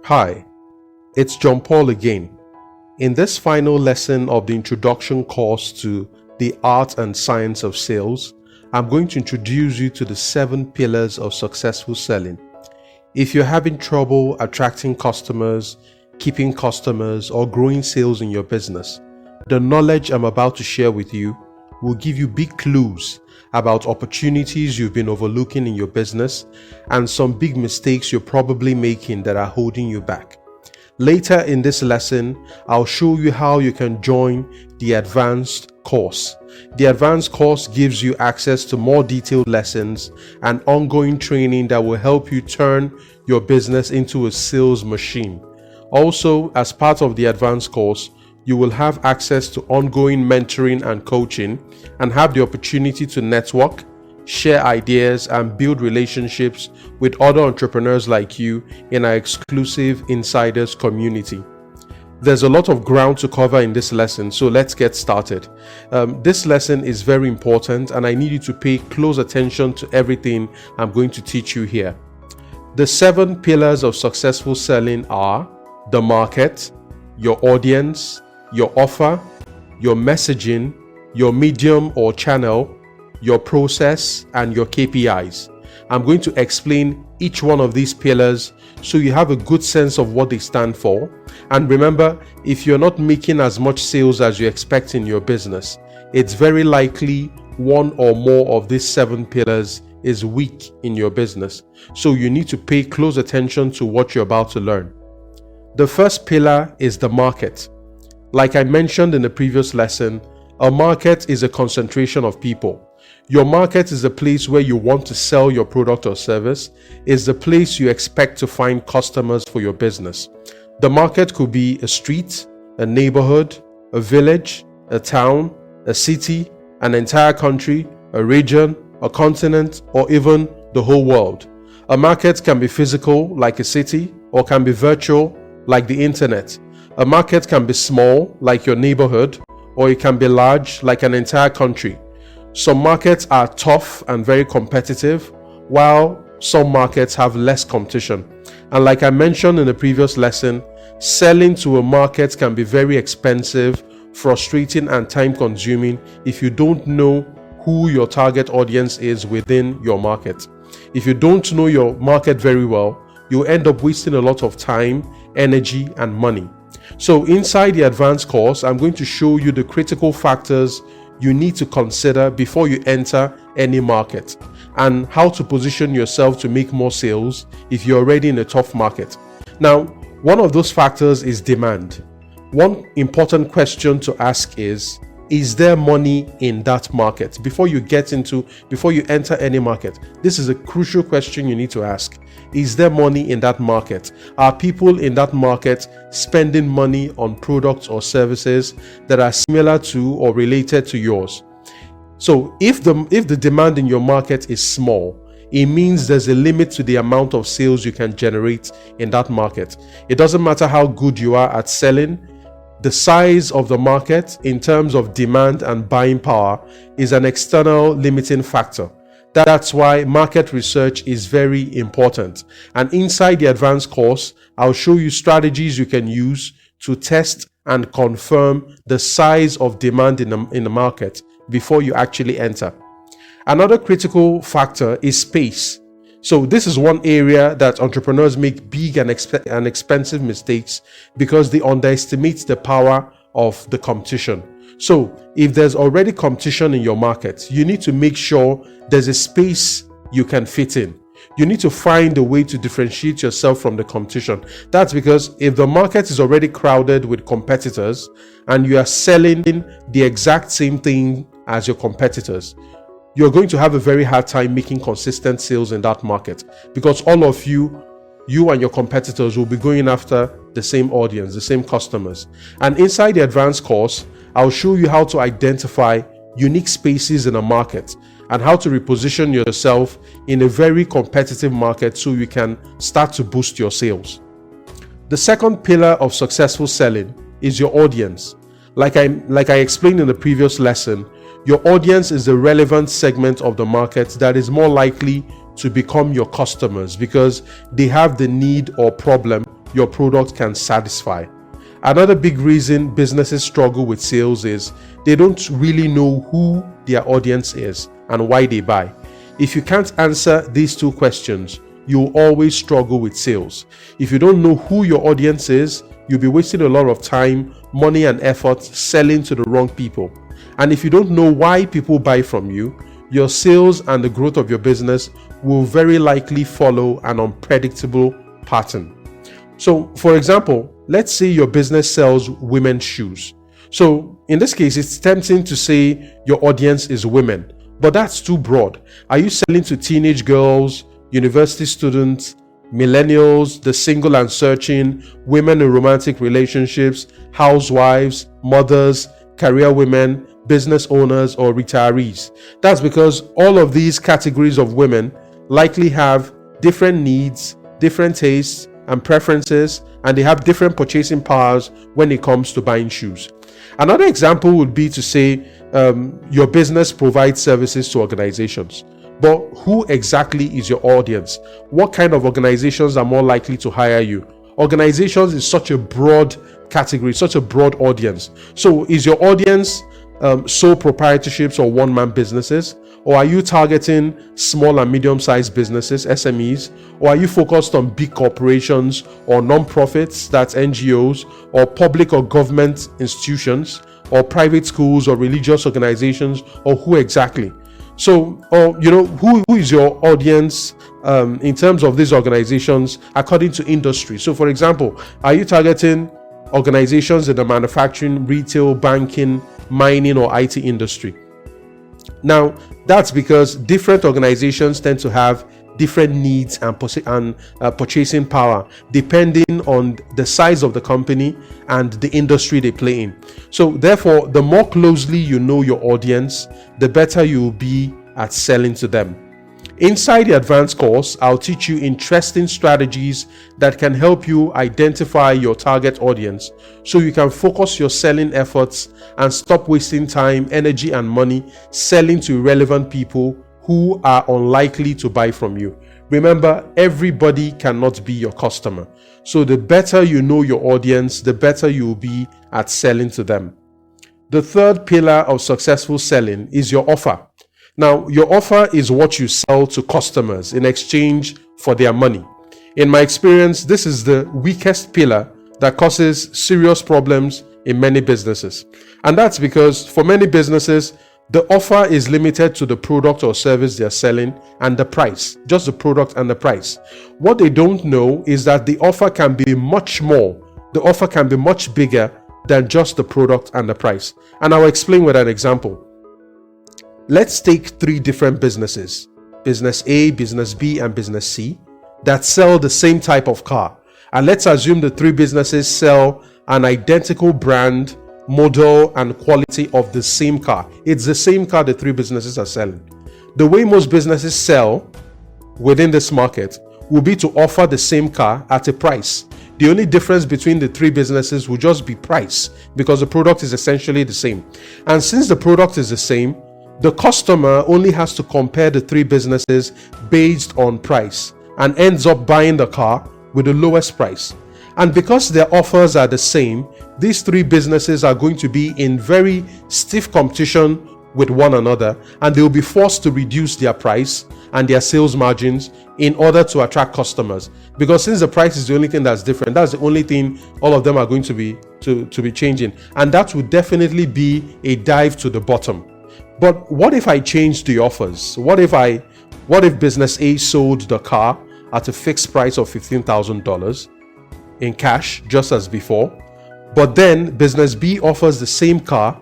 Hi, it's John Paul again. In this final lesson of the introduction course to the art and science of sales, I'm going to introduce you to the 7 pillars of successful selling. If you're having trouble attracting customers, keeping customers, or growing sales in your business, the knowledge I'm about to share with you will give you big clues about opportunities you've been overlooking in your business and some big mistakes you're probably making that are holding you back. Later in this lesson, I'll show you how you can join the advanced course. The advanced course gives you access to more detailed lessons and ongoing training that will help you turn your business into a sales machine. Also, as part of the advanced course, you will have access to ongoing mentoring and coaching and have the opportunity to network, share ideas, and build relationships with other entrepreneurs like you in our exclusive insiders community. There's a lot of ground to cover in this lesson, so let's get started. This lesson is very important and I need you to pay close attention to everything I'm going to teach you here. The 7 pillars of successful selling are the market, your audience, your offer, your messaging, your medium or channel, your process, and your KPIs. I'm going to explain each one of these pillars so you have a good sense of what they stand for. And remember, if you're not making as much sales as you expect in your business, it's very likely one or more of these 7 pillars is weak in your business. So you need to pay close attention to what you're about to learn. The first pillar is the market. Like I mentioned in the previous lesson, a market is a concentration of people. Your market is a place where you want to sell your product or service. It's the place you expect to find customers for your business. The market could be a street, a neighborhood, a village, a town, a city, an entire country, a region, a continent, or even the whole world. A market can be physical, like a city, or can be virtual, like the internet. A market can be small, like your neighborhood, or it can be large, like an entire country. Some markets are tough and very competitive, while some markets have less competition. And like I mentioned in the previous lesson, selling to a market can be very expensive, frustrating, and time-consuming if you don't know who your target audience is within your market. If you don't know your market very well, you'll end up wasting a lot of time, energy, and money. So inside the advanced course, I'm going to show you the critical factors you need to consider before you enter any market and how to position yourself to make more sales if you're already in a tough market. Now, one of those factors is demand. One important question to ask is there money in that market? Before you enter any market, this is a crucial question you need to ask. Is there money in that market? Are people in that market spending money on products or services that are similar to or related to yours? So if the demand in your market is small, it means there's a limit to the amount of sales you can generate in that market. It doesn't matter how good you are at selling. The size of the market in terms of demand and buying power is an external limiting factor. That's why market research is very important. And inside the advanced course, I'll show you strategies you can use to test and confirm the size of demand in the market before you actually enter. Another critical factor is space. So this is one area that entrepreneurs make big and expensive mistakes because they underestimate the power of the competition. So if there's already competition in your market, you need to make sure there's a space you can fit in. You need to find a way to differentiate yourself from the competition. That's because if the market is already crowded with competitors and you are selling the exact same thing as your competitors, you're going to have a very hard time making consistent sales in that market because all of you and your competitors will be going after the same audience, the same customers. And inside the advanced course, I'll show you how to identify unique spaces in a market and how to reposition yourself in a very competitive market so you can start to boost your sales. The second pillar of successful selling is your audience. Like I explained in the previous lesson, your audience is the relevant segment of the market that is more likely to become your customers because they have the need or problem your product can satisfy. Another big reason businesses struggle with sales is they don't really know who their audience is and why they buy. If you can't answer these two questions, you'll always struggle with sales. If you don't know who your audience is, you'll be wasting a lot of time, money, and effort selling to the wrong people. And if you don't know why people buy from you, your sales and the growth of your business will very likely follow an unpredictable pattern. So, for example, let's say your business sells women's shoes. So, in this case, it's tempting to say your audience is women, but that's too broad. Are you selling to teenage girls, university students, millennials, the single and searching, women in romantic relationships, housewives, mothers, career women, business owners, or retirees? That's because all of these categories of women likely have different needs, different tastes and preferences, and they have different purchasing powers when it comes to buying shoes. Another example would be to say your business provides services to organizations. But who exactly is your audience? What kind of organizations are more likely to hire you? Organizations is such a broad category, such a broad audience. So is your audience sole proprietorships or one-man businesses? Or are you targeting small and medium-sized businesses, SMEs? Or are you focused on big corporations or non-profits, that's NGOs, or public or government institutions, or private schools or religious organizations, or who exactly? So, who is your audience in terms of these organizations according to industry? So, for example, are you targeting organizations in the manufacturing, retail, banking, mining, or IT industry? Now, that's because different organizations tend to have different needs and purchasing power depending on the size of the company and the industry they play in. So therefore, the more closely you know your audience, the better you will be at selling to them. Inside the advanced course, I'll teach you interesting strategies that can help you identify your target audience so you can focus your selling efforts and stop wasting time, energy, and money selling to irrelevant people who are unlikely to buy from you. Remember, everybody cannot be your customer. So the better you know your audience, the better you will be at selling to them. The third pillar of successful selling is your offer. Now, your offer is what you sell to customers in exchange for their money. In my experience, this is the weakest pillar that causes serious problems in many businesses. And that's because for many businesses, the offer is limited to the product or service they're selling and the price, just the product and the price. What they don't know is that the offer can be much more. The offer can be much bigger than just the product and the price. And I'll explain with an example. Let's take three different businesses, business A, business B, and business C, that sell the same type of car. And let's assume the three businesses sell an identical brand, model, and quality of the same car. It's the same car the three businesses are selling. The way most businesses sell within this market will be to offer the same car at a price. The only difference between the three businesses will just be price, because the product is essentially the same. And since the product is the same, the customer only has to compare the three businesses based on price and ends up buying the car with the lowest price. And because their offers are the same, these three businesses are going to be in very stiff competition with one another, and they will be forced to reduce their price and their sales margins in order to attract customers. Because since the price is the only thing that's different, that's the only thing all of them are going to be changing, and that would definitely be a dive to the bottom. But what if I change the offers? What if business A sold the car at a fixed price of $15,000 in cash, just as before, but then business B offers the same car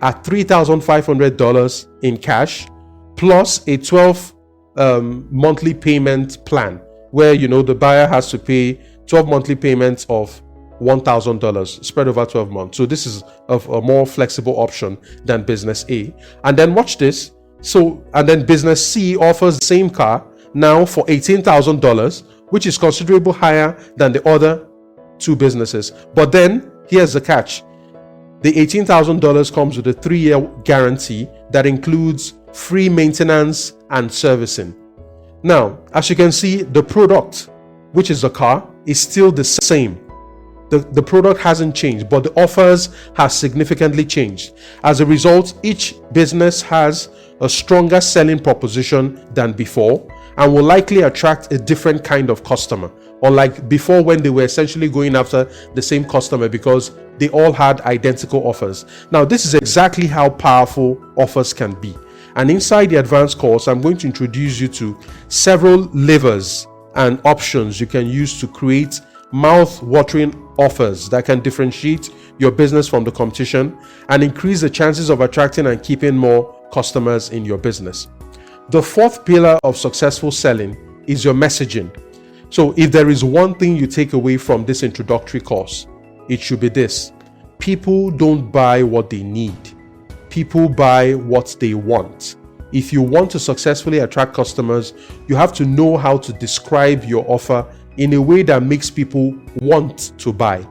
at $3,500 in cash plus a 12 monthly payment plan, where the buyer has to pay 12 monthly payments of $1,000 spread over 12 months. So this is a more flexible option than business A. And then watch this. And then business C offers the same car now for $18,000, which is considerably higher than the other two businesses. But then here's the catch. The $18,000 comes with a 3-year guarantee that includes free maintenance and servicing. Now, as you can see, the product, which is the car, is still the same. The product hasn't changed, but the offers have significantly changed. As a result, each business has a stronger selling proposition than before and will likely attract a different kind of customer, unlike before when they were essentially going after the same customer because they all had identical offers. Now, this is exactly how powerful offers can be. And inside the advanced course, I'm going to introduce you to several levers and options you can use to create mouth-watering offers that can differentiate your business from the competition and increase the chances of attracting and keeping more customers in your business. The fourth pillar of successful selling is your messaging. So if there is one thing you take away from this introductory course, it should be this: people don't buy what they need. People buy what they want. If you want to successfully attract customers, you have to know how to describe your offer in a way that makes people want to buy.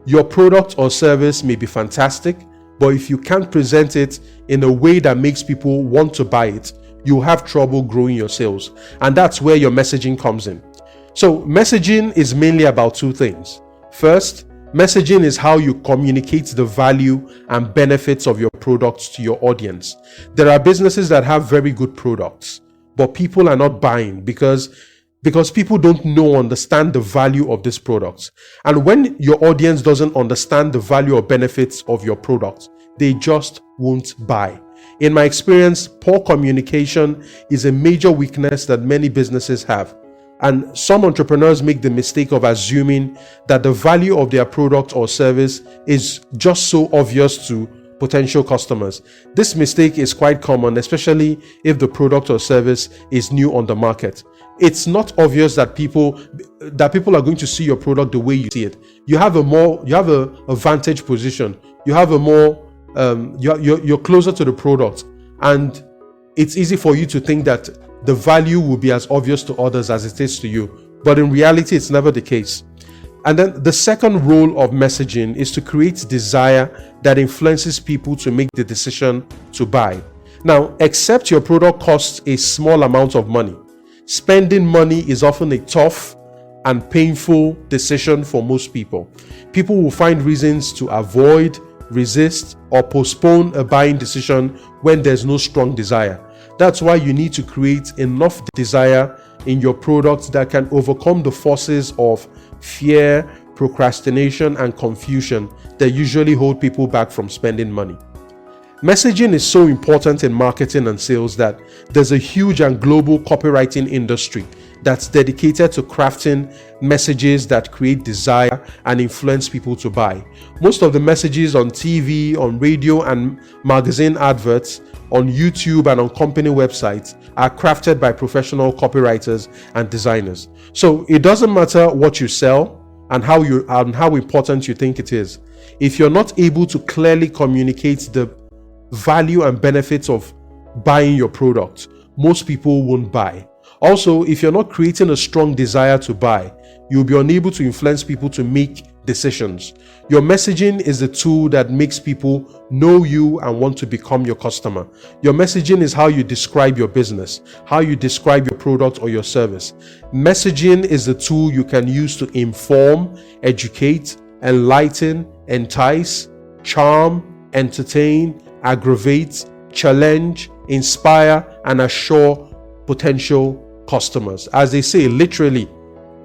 Your product or service may be fantastic, but if you can't present it in a way that makes people want to buy it, you'll have trouble growing your sales. And that's where your messaging comes in. So messaging is mainly about two things. First, messaging is how you communicate the value and benefits of your products to your audience. There are businesses that have very good products, but people are not buying because people don't understand the value of this product. And when your audience doesn't understand the value or benefits of your product, they just won't buy. In my experience, poor communication is a major weakness that many businesses have. And some entrepreneurs make the mistake of assuming that the value of their product or service is just so obvious to potential customers. This mistake is quite common, especially if the product or service is new on the market. It's not obvious that people are going to see your product the way you see it. You have a vantage position. You have a more you're closer to the product, and it's easy for you to think that the value will be as obvious to others as it is to you. But in reality, it's never the case. And then the second role of messaging is to create desire that influences people to make the decision to buy. Now, except your product costs a small amount of money, spending money is often a tough and painful decision for most people. People will find reasons to avoid, resist, or postpone a buying decision when there's no strong desire. That's why you need to create enough desire in your product that can overcome the forces of fear, procrastination, and confusion that usually hold people back from spending money. Messaging is so important in marketing and sales that there's a huge and global copywriting industry that's dedicated to crafting messages that create desire and influence people to buy. Most of the messages on TV, on radio, and magazine adverts, on YouTube, and on company websites are crafted by professional copywriters and designers. So it doesn't matter what you sell and how important you think it is. If you're not able to clearly communicate the value and benefits of buying your product, most people won't buy. Also, if you're not creating a strong desire to buy, you'll be unable to influence people to make decisions. Your messaging is the tool that makes people know you and want to become your customer. Your messaging is how you describe your business, how you describe your product or your service. Messaging is the tool you can use to inform, educate, enlighten, entice, charm, entertain, aggravate, challenge, inspire, and assure potential customers. As they say, literally,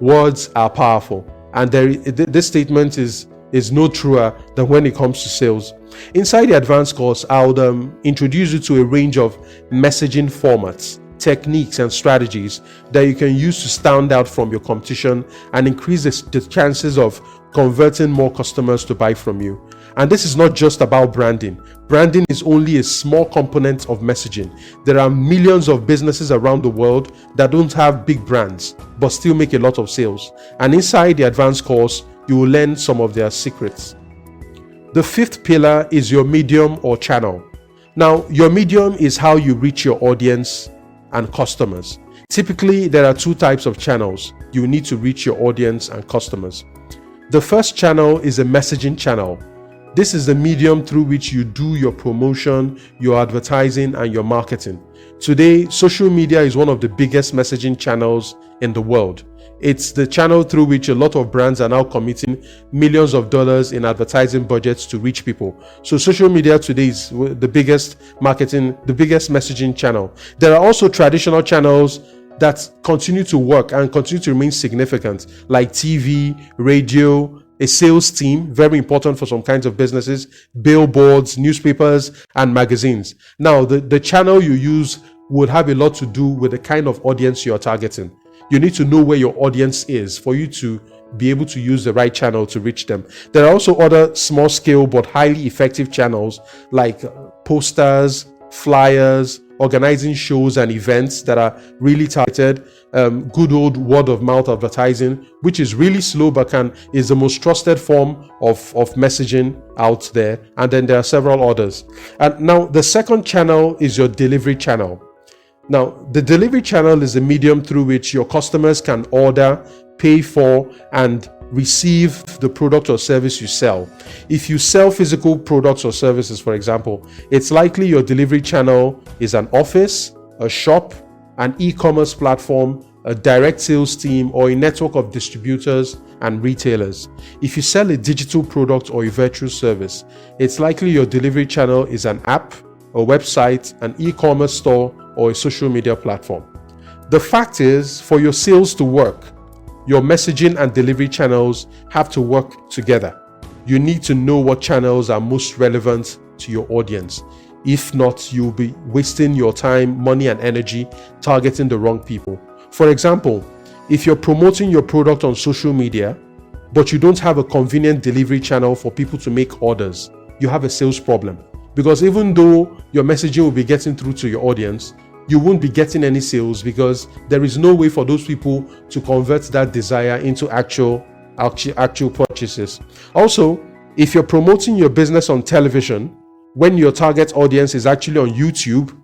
words are powerful. And this statement is no truer than when it comes to sales. Inside the advanced course, I'll introduce you to a range of messaging formats, techniques, and strategies that you can use to stand out from your competition and increase the chances of converting more customers to buy from you. And this is not just about branding. Branding is only a small component of messaging. There are millions of businesses around the world that don't have big brands but still make a lot of sales. And inside the advanced course, you will learn some of their secrets. The fifth pillar is your medium or channel. Now, your medium is how you reach your audience and customers. Typically, there are two types of channels you need to reach your audience and customers. The first channel is a messaging channel. This is the medium through which you do your promotion, your advertising, and your marketing. Today, social media is one of the biggest messaging channels in the world. It's the channel through which a lot of brands are now committing millions of dollars in advertising budgets to reach people. So social media today is the biggest messaging channel. There are also traditional channels that continue to work and continue to remain significant, like TV, radio, a sales team, very important for some kinds of businesses, billboards, newspapers, and magazines. Now, the channel you use would have a lot to do with the kind of audience you're targeting. You need to know where your audience is for you to be able to use the right channel to reach them. There are also other small scale but highly effective channels like posters, flyers, organizing shows and events that are really targeted, good old word of mouth advertising, which is really slow but is the most trusted form of messaging out there. And then there are several others. And now the second channel is your delivery channel. Now, the delivery channel is a medium through which your customers can order, pay for, and receive the product or service you sell. If you sell physical products or services, for example, it's likely your delivery channel is an office, a shop, an e-commerce platform, a direct sales team, or a network of distributors and retailers. If you sell a digital product or a virtual service, it's likely your delivery channel is an app, a website, an e-commerce store, or a social media platform. The fact is, for your sales to work, your messaging and delivery channels have to work together. You need to know what channels are most relevant to your audience. If not, you'll be wasting your time, money, and energy targeting the wrong people. For example, if you're promoting your product on social media, but you don't have a convenient delivery channel for people to make orders, you have a sales problem. Because even though your messaging will be getting through to your audience, you won't be getting any sales because there is no way for those people to convert that desire into actual purchases. Also, if you're promoting your business on television, when your target audience is actually on YouTube,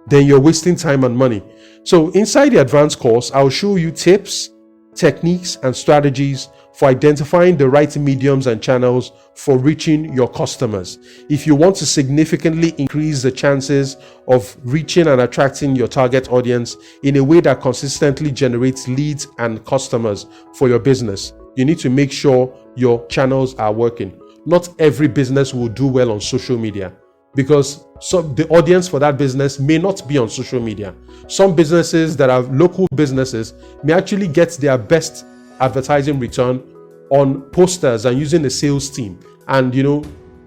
then you're wasting time and money. So inside the advanced course, I'll show you tips, techniques, and strategies for identifying the right mediums and channels for reaching your customers. If you want to significantly increase the chances of reaching and attracting your target audience in a way that consistently generates leads and customers for your business, you need to make sure your channels are working. Not every business will do well on social media because the audience for that business may not be on social media. Some businesses that are local businesses may actually get their best advertising return on posters and using a sales team and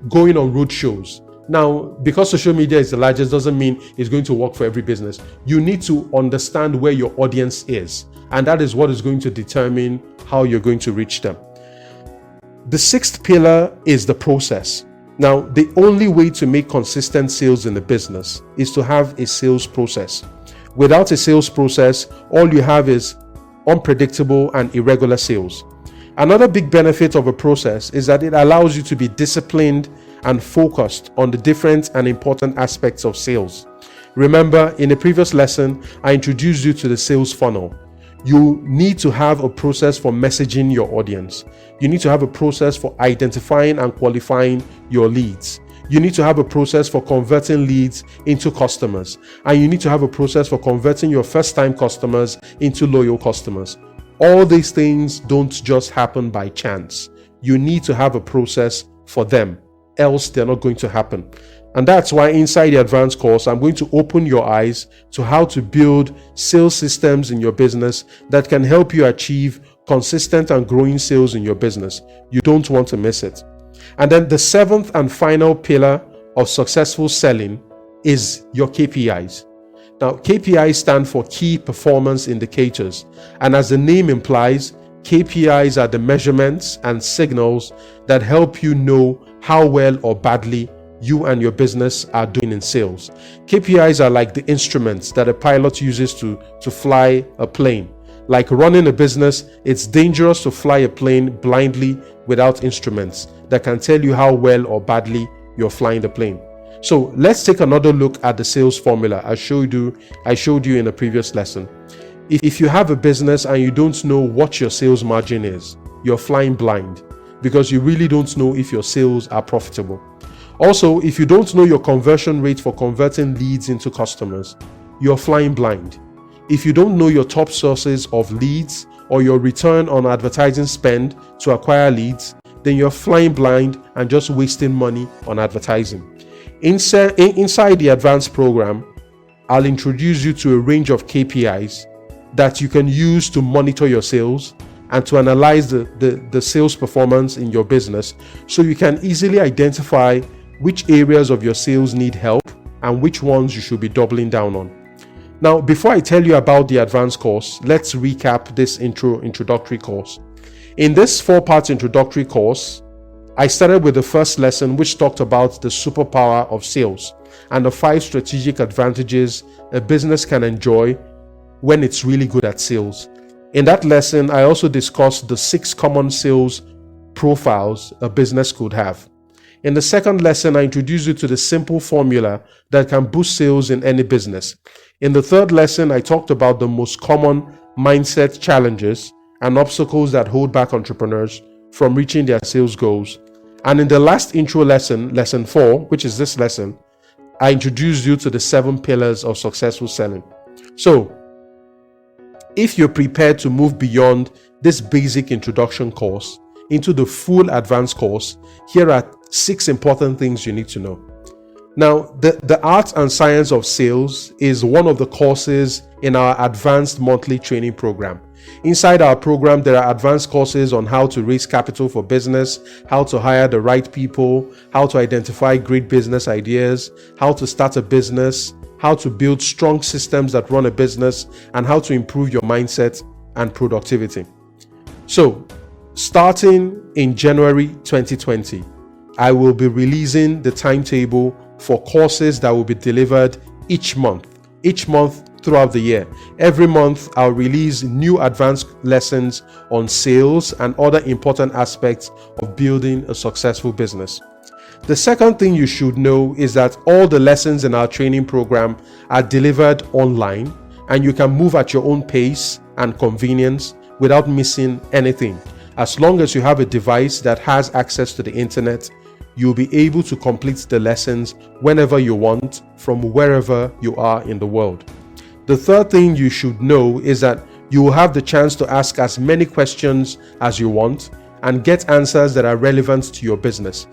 going on road shows. Now, because social media is the largest doesn't mean it's going to work for every business. You need to understand where your audience is, and that is what is going to determine how you're going to reach them. The sixth pillar is the process. Now, the only way to make consistent sales in the business is to have a sales process. Without a sales process, all you have is unpredictable and irregular sales. Another big benefit of a process is that it allows you to be disciplined and focused on the different and important aspects of sales. Remember, in a previous lesson, I introduced you to the sales funnel. You need to have a process for messaging your audience. You need to have a process for identifying and qualifying your leads. You need to have a process for converting leads into customers. And you need to have a process for converting your first-time customers into loyal customers. All these things don't just happen by chance. You need to have a process for them, else they're not going to happen. And that's why inside the advanced course, I'm going to open your eyes to how to build sales systems in your business that can help you achieve consistent and growing sales in your business. You don't want to miss it. And then the seventh and final pillar of successful selling is your KPIs. Now, KPIs stand for Key Performance Indicators. And as the name implies, KPIs are the measurements and signals that help you know how well or badly you and your business are doing in sales. KPIs are like the instruments that a pilot uses to fly a plane. Like running a business, it's dangerous to fly a plane blindly without instruments that can tell you how well or badly you're flying the plane. So let's take another look at the sales formula I showed you in a previous lesson. If you have a business and you don't know what your sales margin is, you're flying blind. because you really don't know if your sales are profitable. Also, if you don't know your conversion rate for converting leads into customers, you're flying blind. If you don't know your top sources of leads or your return on advertising spend to acquire leads, then you're flying blind and just wasting money on advertising. Inside the advanced program, I'll introduce you to a range of KPIs that you can use to monitor your sales and to analyze the sales performance in your business, so you can easily identify which areas of your sales need help and which ones you should be doubling down on. Now, before I tell you about the advanced course, let's recap this introductory course. In this 4-part introductory course, I started with the first lesson, which talked about the superpower of sales and the 5 strategic advantages a business can enjoy when it's really good at sales. In that lesson, I also discussed the 6 common sales profiles a business could have. In the second lesson, I introduced you to the simple formula that can boost sales in any business. In the third lesson, I talked about the most common mindset challenges and obstacles that hold back entrepreneurs from reaching their sales goals. And in the last intro lesson, lesson 4, which is this lesson, I introduced you to the 7 pillars of successful selling. So, if you're prepared to move beyond this basic introduction course into the full advanced course, here are 6 important things you need to know. Now, the art and science of sales is one of the courses in our advanced monthly training program. Inside our program, there are advanced courses on how to raise capital for business, how to hire the right people, how to identify great business ideas, how to start a business, how to build strong systems that run a business, and how to improve your mindset and productivity. So, starting in January 2020, I will be releasing the timetable for courses that will be delivered each month throughout the year. Every month, I'll release new advanced lessons on sales and other important aspects of building a successful business. The second thing you should know is that all the lessons in our training program are delivered online, and you can move at your own pace and convenience without missing anything. As long as you have a device that has access to the internet, you'll be able to complete the lessons whenever you want from wherever you are in the world. The third thing you should know is that you will have the chance to ask as many questions as you want and get answers that are relevant to your business.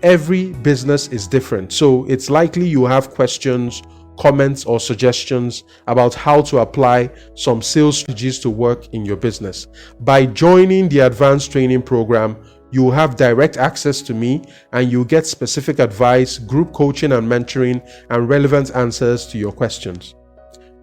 Every business is different, so it's likely you have questions, comments, or suggestions about how to apply some sales strategies to work in your business. By joining the advanced training program, you will have direct access to me, and you'll get specific advice, group coaching and mentoring, and relevant answers to your questions.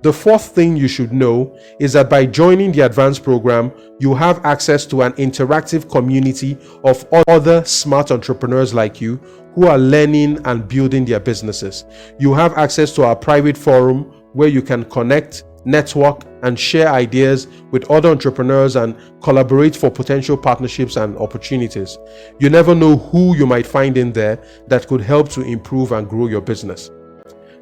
The fourth thing you should know is that by joining the advanced program, you have access to an interactive community of other smart entrepreneurs like you who are learning and building their businesses. You have access to our private forum where you can connect, network, and share ideas with other entrepreneurs and collaborate for potential partnerships and opportunities. You never know who you might find in there that could help to improve and grow your business.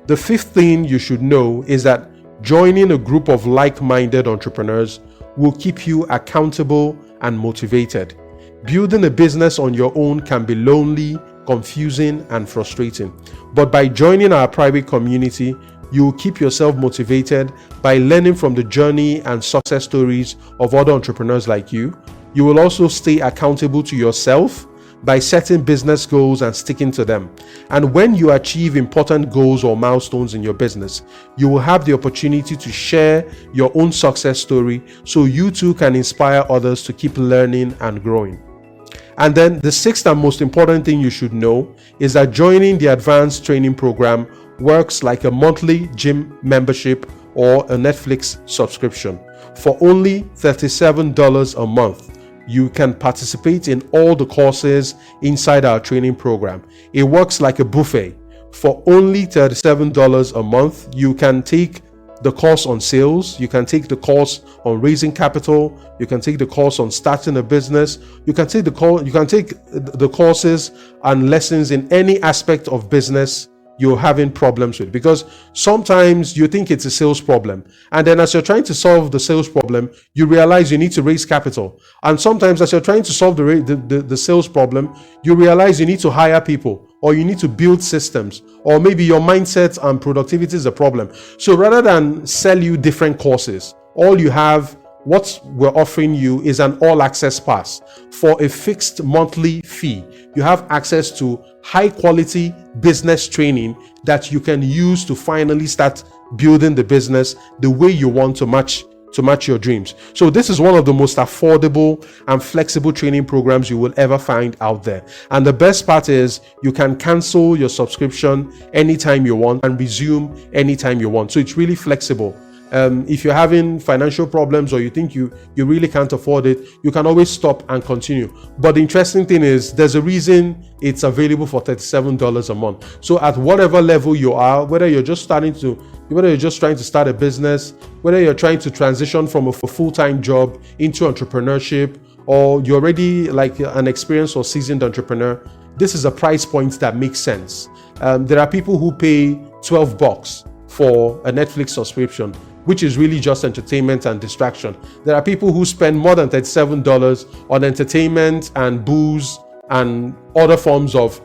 The fifth thing you should know is that joining a group of like-minded entrepreneurs will keep you accountable and motivated. Building a business on your own can be lonely, confusing, and frustrating. But by joining our private community, you will keep yourself motivated by learning from the journey and success stories of other entrepreneurs like you. You will also stay accountable to yourself by setting business goals and sticking to them. And when you achieve important goals or milestones in your business, you will have the opportunity to share your own success story so you too can inspire others to keep learning and growing. And then the sixth and most important thing you should know is that joining the advanced training program works like a monthly gym membership or a Netflix subscription. For only $37 a month, you can participate in all the courses inside our training program. It works like a buffet. For only $37 a month, you can take the course on sales, you can take the course on raising capital, you can take the course on starting a business, you can take the courses and lessons in any aspect of business you're having problems with. Because sometimes you think it's a sales problem, and then as you're trying to solve the sales problem, you realize you need to raise capital. And sometimes as you're trying to solve the sales problem, you realize you need to hire people, or you need to build systems, or maybe your mindset and productivity is a problem. So rather than sell you different courses, what we're offering you is an all-access pass. For a fixed monthly fee, you have access to high-quality business training that you can use to finally start building the business the way you want to match your dreams. So this is one of the most affordable and flexible training programs you will ever find out there. And the best part is you can cancel your subscription anytime you want and resume anytime you want. So it's really flexible. If you're having financial problems or you think you really can't afford it, you can always stop and continue. But the interesting thing is there's a reason it's available for $37 a month. So at whatever level you are, whether you're just trying to start a business, whether you're trying to transition from a full-time job into entrepreneurship, or you're already like an experienced or seasoned entrepreneur, this is a price point that makes sense. There are people who pay $12 for a Netflix subscription, which is really just entertainment and distraction. There are people who spend more than $37 on entertainment and booze and other forms of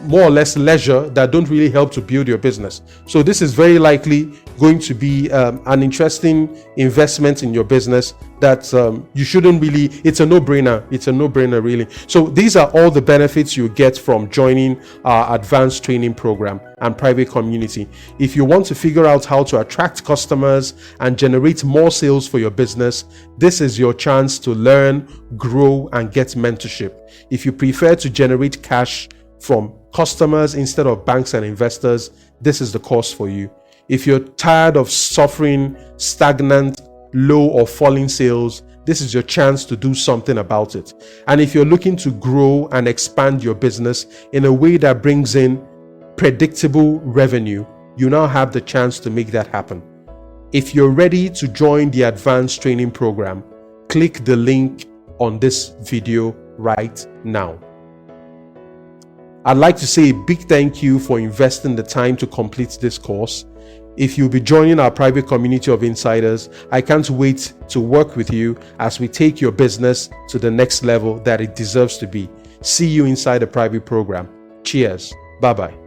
more or less leisure that don't really help to build your business. So this is very likely going to be an interesting investment in your business that you shouldn't really, it's a no-brainer. It's a no-brainer really. So these are all the benefits you get from joining our advanced training program and private community. If you want to figure out how to attract customers and generate more sales for your business, this is your chance to learn, grow, and get mentorship. If you prefer to generate cash from customers instead of banks and investors, this is the course for you. If you're tired of suffering stagnant, low or falling sales, this is your chance to do something about it. And if you're looking to grow and expand your business in a way that brings in predictable revenue, you now have the chance to make that happen. If you're ready to join the advanced training program, click the link on this video right now. I'd like to say a big thank you for investing the time to complete this course. If you'll be joining our private community of insiders, I can't wait to work with you as we take your business to the next level that it deserves to be. See you inside the private program. Cheers. Bye-bye.